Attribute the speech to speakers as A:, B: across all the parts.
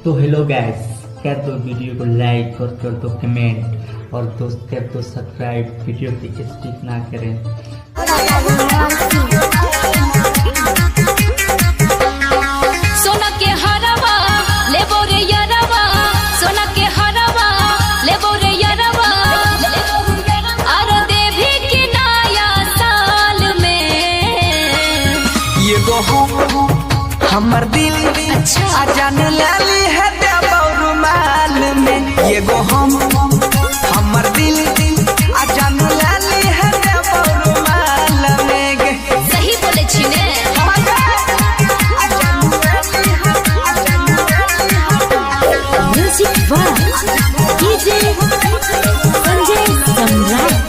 A: तो hello guys, कर दो वीडियो को लाइक और कर दो कमेंट और दोस्त कर दो सब्सक्राइब। वीडियो की स्किप ना करें।
B: सोना के हरवा लेबो रे यारवा, सोना के हरवा लेबो रे यारवा, और देवी के नया साल में
C: ये गो हमर दिल आ जान लाली है देबो रुमाल में। ये गो हमर दिल आ जान लाली है देबो रुमाल में।
B: सही बोले छी ने। म्यूजिक वाह डीजे संजय सम्राट।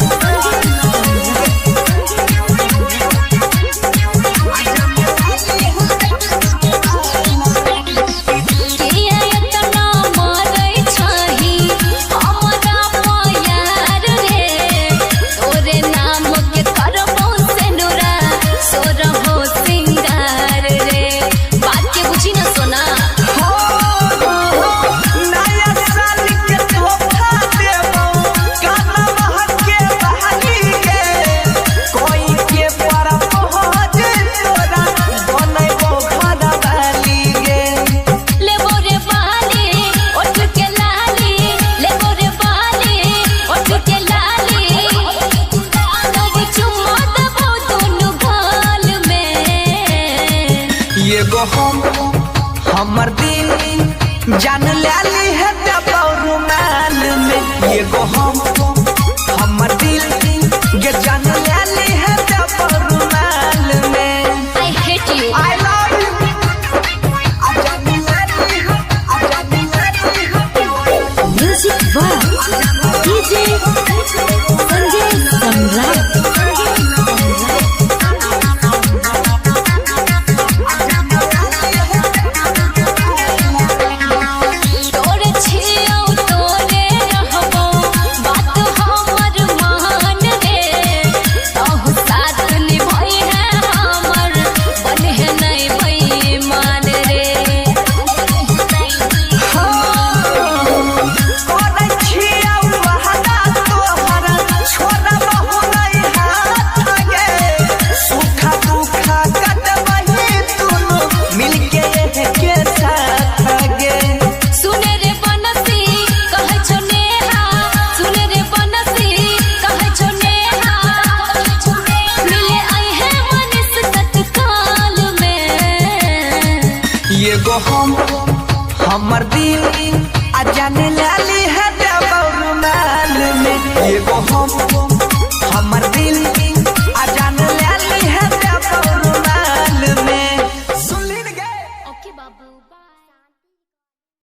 C: ये गो हमर दिल जान लाली है देबो रुमाल में। ये गो हमर दिल के जान लाली है देबो रुमाल में।
B: I hate you.
C: I love you. आ जान लाली है, आ जान लाली है।
B: म्यूजिक वाह डीजे संजय सम्राट।
C: ये गो हमर दिल आ जान लाली है